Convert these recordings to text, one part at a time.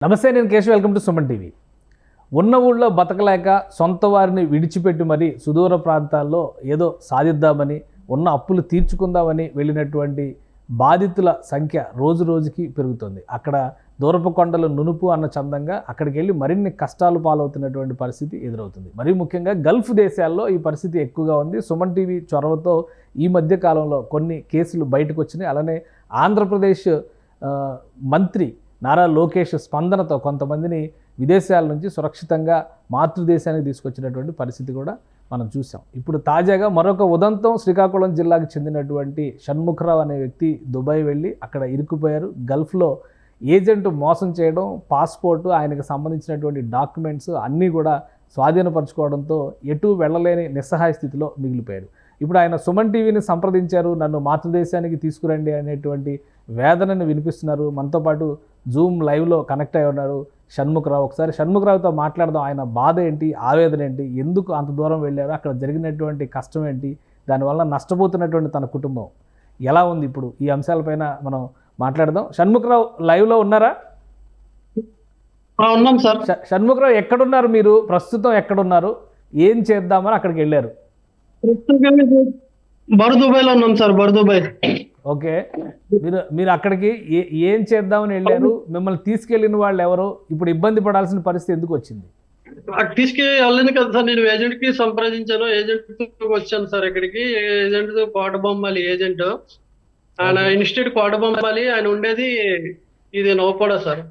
నమస్తే, నేను Keshav. Welcome to Suman TV. ఉన్న ఊళ్ళో బతకలేక సొంత వారిని విడిచిపెట్టి మరీ సుదూర ప్రాంతాల్లో ఏదో సాధిద్దామని, ఉన్న అప్పులు తీర్చుకుందామని వెళ్ళినటువంటి బాధితుల సంఖ్య రోజు రోజుకి పెరుగుతుంది. అక్కడ దూరపు కొండలు నునుపు అన్న చందంగా అక్కడికి వెళ్ళి మరిన్ని కష్టాలు పాలవుతున్నటువంటి పరిస్థితి ఎదురవుతుంది. మరీ ముఖ్యంగా గల్ఫ్ దేశాల్లో ఈ పరిస్థితి ఎక్కువగా ఉంది. సుమన్ టీవీ చొరవతో ఈ మధ్య కాలంలో కొన్ని కేసులు బయటకు వచ్చినాయి. అలానే ఆంధ్రప్రదేశ్ మంత్రి నారా లోకేష్ స్పందనతో కొంతమందిని విదేశాల నుంచి సురక్షితంగా మాతృదేశానికి తీసుకొచ్చినటువంటి పరిస్థితి కూడా మనం చూసాం. ఇప్పుడు తాజాగా మరొక ఉదంతం, శ్రీకాకుళం జిల్లాకు చెందినటువంటి షణ్ముఖరావు అనే వ్యక్తి దుబాయ్ వెళ్ళి అక్కడ ఇరుక్కుపోయారు. గల్ఫ్లో ఏజెంట్ మోసం చేయడం, పాస్పోర్టు, ఆయనకు సంబంధించినటువంటి డాక్యుమెంట్స్ అన్నీ కూడా స్వాధీనపరచుకోవడంతో ఎటు వెళ్ళలేని నిస్సహాయ స్థితిలో మిగిలిపోయారు. ఇప్పుడు ఆయన సుమన్ టీవీని సంప్రదించారు, నన్ను మాతృదేశానికి తీసుకురండి అనేటువంటి వేదనను వినిపిస్తున్నారు. మనతో పాటు జూమ్ లైవ్లో కనెక్ట్ అయి ఉన్నారు షణ్ముఖరావు. ఒకసారి షణ్ముఖరావుతో మాట్లాడదాం. ఆయన బాధ ఏంటి, ఆవేదన ఏంటి, ఎందుకు అంత దూరం వెళ్ళారు, అక్కడ జరిగినటువంటి కష్టం ఏంటి, దానివల్ల నష్టపోతున్నటువంటి తన కుటుంబం ఎలా ఉంది, ఇప్పుడు ఈ అంశాలపైన మనం మాట్లాడదాం. షణ్ముఖరావు లైవ్లో ఉన్నారా? ఉన్నాం సార్. షణ్ముఖరావు ఎక్కడున్నారు మీరు? ప్రస్తుతం ఎక్కడున్నారు, ఏం చేద్దామని అక్కడికి వెళ్ళారు? బర్దుబాయ్లో ఉన్నాం సార్. బర్దుబాయ్. ఓకే, మీరు అక్కడికి ఏం చేద్దామని వెళ్ళారు? మిమ్మల్ని తీసుకెళ్లిన వాళ్ళు ఎవరు? ఇప్పుడు ఇబ్బంది పడాల్సిన పరిస్థితి ఎందుకు వచ్చింది? తీసుకెళ్ళింది కదా సార్, నేను ఏజెంట్ కి సంప్రదించాను, ఏజెంట్ వచ్చాను సార్ ఇక్కడికి. ఏజెంట్ కోటబొమ్మాలి ఏజెంట్, ఆయన ఇన్స్టిట్యూట్ కోటబొమ్మాలి, ఆయన ఉండేది ఇది నౌకోడ సార్.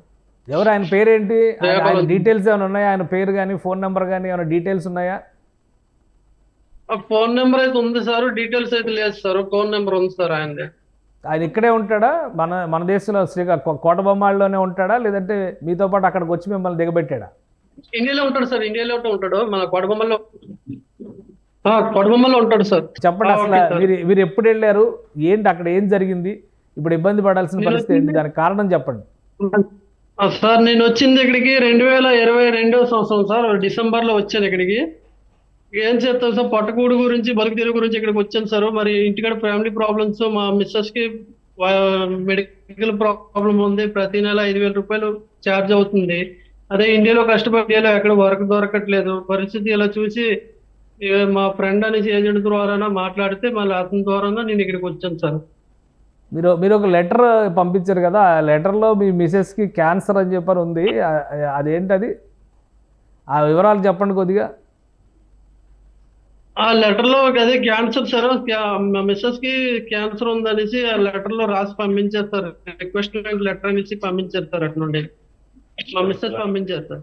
ఎవరు ఆయన పేరేంటి, ఆయన డీటెయిల్స్ ఏమైనా ఉన్నాయా? ఆయన పేరు కానీ ఫోన్ నెంబర్ కానీ ఏమైనా డీటెయిల్స్ ఉన్నాయా? ఫోన్ నెంబర్ అయితే ఉంది సార్, డీటెయిల్స్ అయితే లేదు సార్. ఫోన్ నెంబర్ ఉంది సార్ ఆయనది. ఆయన ఇక్కడే ఉంటాడా? మన దేశంలో కోటబొమ్మాళ్ళలోనే ఉంటాడా, లేదంటే మీతో పాటు అక్కడికి వచ్చి మిమ్మల్ని దిగబెట్టాడా? ఇండియాలో ఉంటాడు సార్, ఇండియాలో ఉంటాడు. మన కోటబొమ్మలో ఉంటాడు సార్. చెప్పండి, అసలు మీరు ఎప్పుడు వెళ్ళారు, ఏంటి అక్కడ ఏం జరిగింది, ఇప్పుడు ఇబ్బంది పడాల్సిన పరిస్థితి ఏంటి, దానికి కారణం చెప్పండి. సార్ నేను వచ్చింది ఇక్కడికి 2022 సంవత్సరం సార్, డిసెంబర్ లో వచ్చాను ఇక్కడికి. ఏం చేస్తాను సార్, పట్టకూడు గురించి, బతుకు తెరువు గురించి ఇక్కడికి వచ్చాను సార్. మరి ఇంటికాడ ఫ్యామిలీ ప్రాబ్లమ్స్, మా మిస్సెస్ కి మెడికల్ ప్రాబ్లం ఉంది, ప్రతి నెల 5,000 రూపాయలు ఛార్జ్ అవుతుంది. అదే ఇండియాలో కష్టపడి ఇండియాలో ఎక్కడ వర్క్ దొరకట్లేదు. పరిస్థితి ఇలా చూసి మా ఫ్రెండ్ అనేసి ఏజెంట్ ద్వారా మాట్లాడితే మళ్ళీ అతని ద్వారా నేను ఇక్కడికి వచ్చాను సార్. మీరు ఒక లెటర్ పంపించారు కదా, ఆ లెటర్లో మీ మిసెస్కి క్యాన్సర్ అని చెప్పని ఉంది, అదేంటది, ఆ వివరాలు చెప్పండి కొద్దిగా. ఆ లెటర్ లో అదే క్యాన్సర్ సార్, మా మిస్సెస్ కి క్యాన్సర్ ఉందనేసి ఆ లెటర్ లో రాసి పంపించారు సార్. రిక్వెస్ట్ లెటర్ అనేసి పంపించారు సార్, అటు నుండి మా మిస్సెస్ పంపించారు సార్.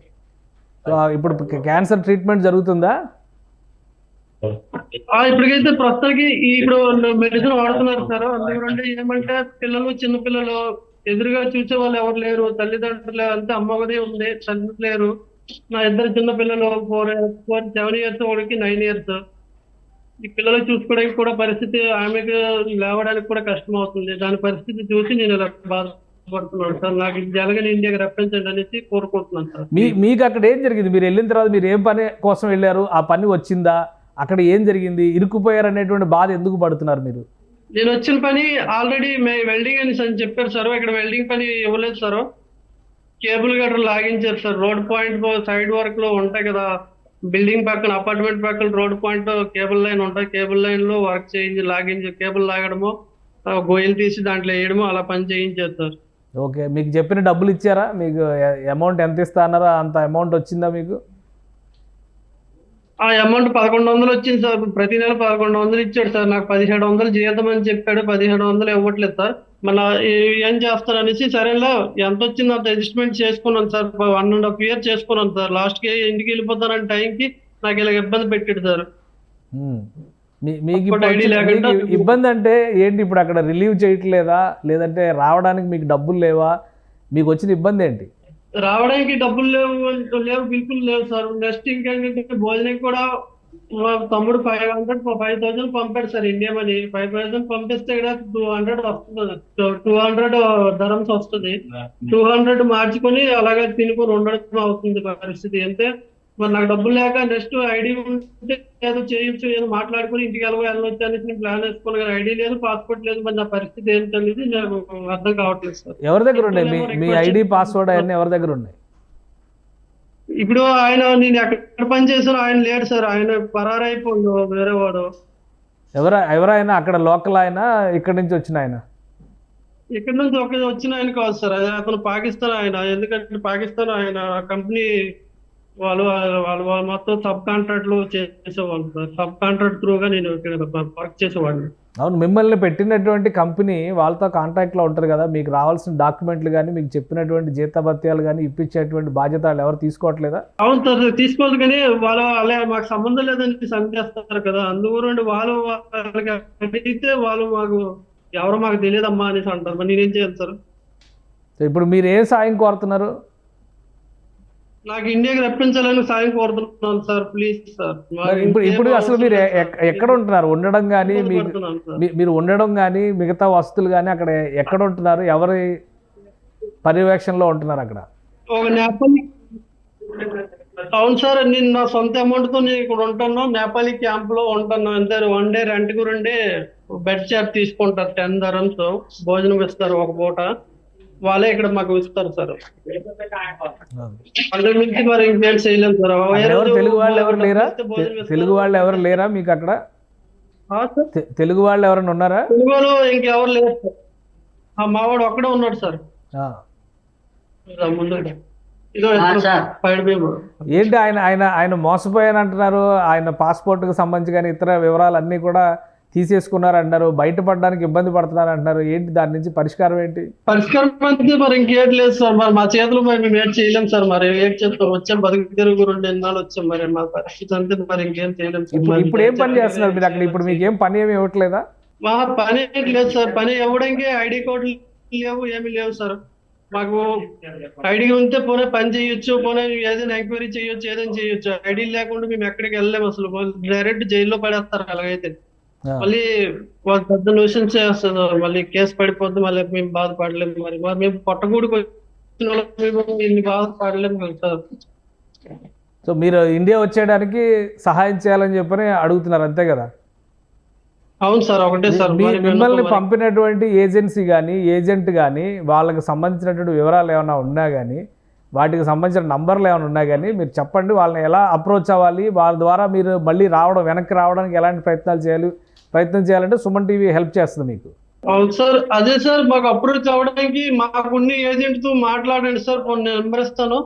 ఇప్పుడు క్యాన్సర్ ట్రీట్మెంట్ జరుగుతుందా? ఇప్పటికైతే ప్రస్తుతానికి ఇప్పుడు మెడిసిన్ వాడుతున్నారు సార్. అందుకంటే ఏమంటే పిల్లలు, చిన్న పిల్లలు ఎదురుగా చూసే వాళ్ళు ఎవరు లేరు, తల్లిదండ్రులు అంతా అమ్మగదే ఉంది, తండ్రి లేరు. నా ఇద్దరు చిన్న పిల్లలు 7 years, వాడికి 9 years. ఈ పిల్లలు చూసుకోవడానికి కూడా పరిస్థితి, ఆమెకు లేవడానికి కూడా కష్టం అవుతుంది. దాని పరిస్థితి చూసి నేను ఇలా బాధపడుతున్నాను సార్. నాకు జరగని ఇండియాకి రప్పించండి అనేసి కోరుకుంటున్నాను సార్. మీకు అక్కడ ఏం జరిగింది? మీరు వెళ్ళిన తర్వాత మీరు ఏం పని కోసం వెళ్ళారు, ఆ పని వచ్చిందా, అక్కడ ఏం జరిగింది, ఇరుక్కుపోయారు అనేటువంటి బాధ ఎందుకు పడుతున్నారు మీరు? నేను వచ్చిన పని ఆల్రెడీ వెల్డింగ్ అని చెప్పారు సార్. ఇక్కడ వెల్డింగ్ పని ఇవ్వలేదు సార్, కేబుల్ గట్ర లాగించారు sir. Road point side work లో ఉంటాయి కదా, బిల్డింగ్ పక్కన, అపార్ట్మెంట్ పక్కన రోడ్ పాయింట్ కేబుల్ లైన్ ఉంటాయి. కేబుల్ లైన్ లో వర్క్ లాగించి కేబుల్ లాగడము, గోయలు తీసి దాంట్లో వేయడము, అలా పని చేయించారు సార్. ఓకే, మీకు చెప్పిన డబ్బులు ఇచ్చారా? మీకు అమౌంట్ ఎంత ఇస్తా అన్నారా, అంత అమౌంట్ వచ్చిందా మీకు? ఆ అమౌంట్ 1,100 వచ్చింది సార్. ప్రతి నెల 1,100 ఇచ్చాడు సార్. నాకు 1,700 జీతం అని చెప్పాడు, 1,700 ఇవ్వట్లేదు సార్. మళ్ళీ ఏం చేస్తారు అనేసి సరేలా ఎంత వచ్చింది అంత అడ్జస్ట్మెంట్ చేసుకున్నాను సార్. 1.5 year చేసుకున్నాను సార్. లాస్ట్ కి ఇంటికి వెళ్ళిపోతానని టైంకి నాకు ఇలా ఇబ్బంది పెట్టాడు సార్. మీకు ఇబ్బంది అంటే ఏంటి? ఇప్పుడు అక్కడ రిలీవ్ చేయట్లేదా, లేదంటే రావడానికి మీకు డబ్బులు లేవా? మీకు వచ్చిన ఇబ్బంది ఏంటి? రావడానికి డబ్బులు లేవు, బిల్కుల్ లేవు సార్. నెక్స్ట్ ఇంకేంటంటే భోజనం కూడా మా తమ్ముడు 5,000 పంపాడు సార్ ఇండియా మనీ. 5,000 పంపిస్తే ఇక్కడ 200 వస్తుంది, 200 dirhams వస్తుంది. 200 మార్చుకొని అలాగే తినుకొని ఉండడం అవుతుంది పరిస్థితి. అంటే మరి నాకు డబ్బులు లేక నెక్స్ట్ ఐడి ఉంటే ఏదో చేయొచ్చు, ఏదో మాట్లాడుకుని ఇంటికి వెళ్ళవచ్చు అనేసి నేను ప్లాన్ వేసుకోను, కానీ ఐడి లేదు, పాస్పోర్ట్ లేదు. మరి నా పరిస్థితి ఏంటనేది నాకు అర్థం కావట్లేదు సార్. ఎవరి దగ్గర ఉన్నాయి మీ ఐడి పాస్వర్డ్ అవన్నీ ఎవరి దగ్గర ఉన్నాయి? ఇప్పుడు ఆయన, నేను ఎక్కడ పని చేశానో ఆయన లేడు సార్, ఆయన పరారైపోయిండు వేరే వాడు. ఎవరైనా అక్కడ లోకల్ ఆయన, ఇక్కడి నుంచి వచ్చిన ఆయన? ఇక్కడ నుంచి ఒక వచ్చిన ఆయన కాదు సార్, అదే అతను పాకిస్తాన్ ఆయన. ఎందుకంటే పాకిస్తాన్ ఆయన కంపెనీ వాళ్ళు వాళ్ళు వాళ్ళు మొత్తం సబ్ కాంట్రాక్ట్లు చేసేవాళ్ళు సార్. సబ్ కాంట్రాక్ట్ త్రూగా నేను ఇక్కడ వర్క్ చేసేవాడిని. అవును, మిమ్మల్ని పెట్టినటువంటి కంపెనీ వాళ్ళతో కాంటాక్ట్లో ఉంటారు కదా, మీకు రావాల్సిన డాక్యుమెంట్లు కానీ మీకు చెప్పినటువంటి జీతభత్యాలు కానీ ఇప్పించేటువంటి బాధ్యత వాళ్ళు ఎవరు తీసుకోవట్లేదా? అవును సార్, తీసుకోవాలి, కానీ వాళ్ళు అలా మాకు సంబంధం లేదని సందేస్తారు కదా. అందుగురండి వాళ్ళకి అడిగితే వాళ్ళు ఎవరో మాకు తెలియదమ్మా అనేసి అంటారు. మరి నేనేం చేయాలి సార్? ఇప్పుడు మీరు ఏ సాయం కోరుతున్నారు? నాకు ఇండియాకి రప్పించాలని సాయం కోరుతున్నాను సార్, ప్లీజ్ సార్. ఇప్పుడు అసలు మీరు ఎక్కడ ఉంటున్నారు? ఉండడం కానీ మీరు ఉండడం కానీ మిగతా వసతులు కానీ అక్కడ ఎక్కడ ఉంటున్నారు? ఎవరి పర్యవేక్షణలో ఉంటున్నారు అక్కడ? ఒక నేపాలి. అవును సార్, నేను నా సొంత అమౌంట్ తో నేను ఇక్కడ ఉంటాను. నేపాలి క్యాంప్ లో ఉంటాను అంతే. 1 డే రెంట్ గురండి బెడ్ చార్జ్ తీసుకుంటారు. 10 dirhams భోజనం ఇస్తారు ఒక పూట. వాళ్ళే ఇక్కడ మాకు ఇస్తారు సార్. అందుకు మించి మరి ఇంకేం చేయలేము సార్. తెలుగు వాళ్ళు ఎవరు లేరా? తెలుగు వాళ్ళు ఎవరు లేరా మీకు అక్కడ? తెలుగు వాళ్ళు ఎవరైనా ఉన్నారా? తెలుగు వాళ్ళు ఇంకెవరు లేరు సార్. మావాడు ఒక్కడే ఉన్నాడు సార్ ముందు. ఏంటి ఆయన ఆయన ఆయన మోసపోయాను అంటున్నారు. ఆయన పాస్పోర్ట్కి సంబంధించి కానీ ఇతర వివరాలు అన్నీ కూడా తీసేసుకున్నారు అంటారు. బయటపడడానికి ఇబ్బంది పడుతున్నారు అంటున్నారు. ఏంటి దాని నుంచి పరిష్కారం ఏంటి? పరిష్కారం అంటే మరి ఇంకేం లేదు సార్. మరి మా చేతులు మేము ఏం చేయలేం సార్. మరి ఏం చేస్తాం? వచ్చాం, బతుకు తిరుగు 2 ఎన్నాళ్ళు వచ్చాం. మరి మా పరిస్థితి అంతే, మరి ఇంకేం చేయలేం సార్. ఇప్పుడు ఏం పని చేస్తున్నారు మీరు అక్కడ? ఇప్పుడు మీకు ఏం పని ఏమి ఇవ్వట్లేదా? మా పని లేదు సార్. పని ఇవ్వడానికి ఐడి కార్డులు లేవు, ఏమి లేవు సార్. మాకు ఐడి ఉంటే పోనీ పని చేయొచ్చు, పోనీ ఏదైనా ఎంక్వైరీ చేయొచ్చు, ఏదైనా చేయొచ్చు. ఐడి లేకుండా మేము ఎక్కడికి వెళ్ళలేము అసలు. డైరెక్ట్ జైల్లో పడేస్తారు అలాగైతే. మళ్ళీ వాళ్ళు పెద్ద న్యూసెన్స్ చేస్తారు, మళ్ళీ కేసు పడిపోద్ది, మళ్ళీ మేము బాధపడలేము. మరి మేము పొట్టగూడికి వచ్చిన మేము ఇన్ని బాధపడలేము కదా సార్. సో మీరు ఇండియా వచ్చేయడానికి సహాయం చేయాలని చెప్పని అడుగుతున్నారు అంతే కదా? అవును సార్, ఒకటే సార్. మిమ్మల్ని పంపినటువంటి ఏజెన్సీ కానీ ఏజెంట్ కానీ వాళ్ళకి సంబంధించినటువంటి వివరాలు ఏమైనా ఉన్నా కానీ, వాటికి సంబంధించిన నంబర్లు ఏమైనా ఉన్నా కానీ మీరు చెప్పండి. వాళ్ళని ఎలా అప్రోచ్ అవ్వాలి, వాళ్ళ ద్వారా మీరు మళ్ళీ వెనక్కి రావడానికి ఎలాంటి ప్రయత్నం చేయాలంటే సుమన్ టీవీ హెల్ప్ చేస్తుంది మీకు. అవును సార్, అదే సార్. మాకు అప్రోచ్ అవ్వడానికి మాకున్న ఏజెంట్ తో మాట్లాడండి సార్. నెంబర్ ఇస్తాను.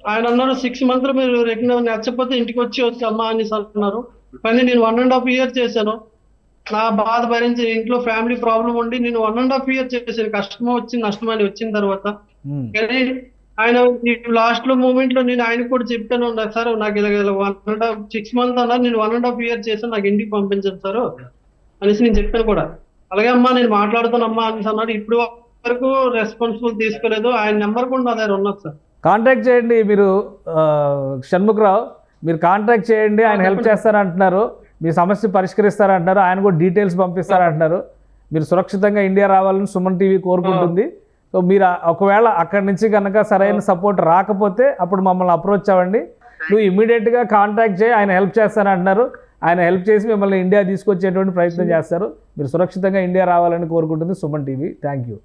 ఆయన అన్నారు 6 months మీరు నచ్చకపోతే ఇంటికి వచ్చమ్మా అని అన్నారు. కానీ నేను 1.5 years చేశాను. నా బాధ భరించి ఇంట్లో ఫ్యామిలీ ప్రాబ్లం ఉండి నేను 1.5 years చేశాను. కష్టం వచ్చింది, నష్టం అని వచ్చిన తర్వాత. కానీ ఆయన లాస్ట్ లో మూమెంట్ లో నేను ఆయనకు కూడా చెప్పాను, సార్ నాకు ఇలా 6 months అన్నారు, నేను 1.5 years చేశాను, నాకు ఇంటికి పంపించాను సార్ అనేసి నేను చెప్పాను కూడా. అలాగే అమ్మా నేను మాట్లాడుతానమ్మా అని అన్నాడు. ఇప్పుడు వరకు రెస్పాన్సిబుల్ తీసుకోలేదు. ఆయన నెంబర్ కూడా నా దగ్గర ఉన్నది సార్. కాంటాక్ట్ చేయండి మీరు. షణ్ముఖరావు, మీరు కాంటాక్ట్ చేయండి. ఆయన హెల్ప్ చేస్తారంటున్నారు, మీ సమస్య పరిష్కరిస్తారంటున్నారు, ఆయన కూడా డీటెయిల్స్ పంపిస్తారంటున్నారు. మీరు సురక్షితంగా ఇండియా రావాలని సుమన్ టీవీ కోరుకుంటుంది. సో మీరు ఒకవేళ అక్కడి నుంచి కనుక సరైన సపోర్ట్ రాకపోతే అప్పుడు మమ్మల్ని అప్రోచ్ అవ్వండి. నువ్వు ఇమ్మీడియట్గా కాంటాక్ట్ చేయి, ఆయన హెల్ప్ చేస్తానంటున్నారు. ఆయన హెల్ప్ చేసి మిమ్మల్ని ఇండియా తీసుకొచ్చేటువంటి ప్రయత్నం చేస్తారు. మీరు సురక్షితంగా ఇండియా రావాలని కోరుకుంటుంది సుమన్ టీవీ. Thank you.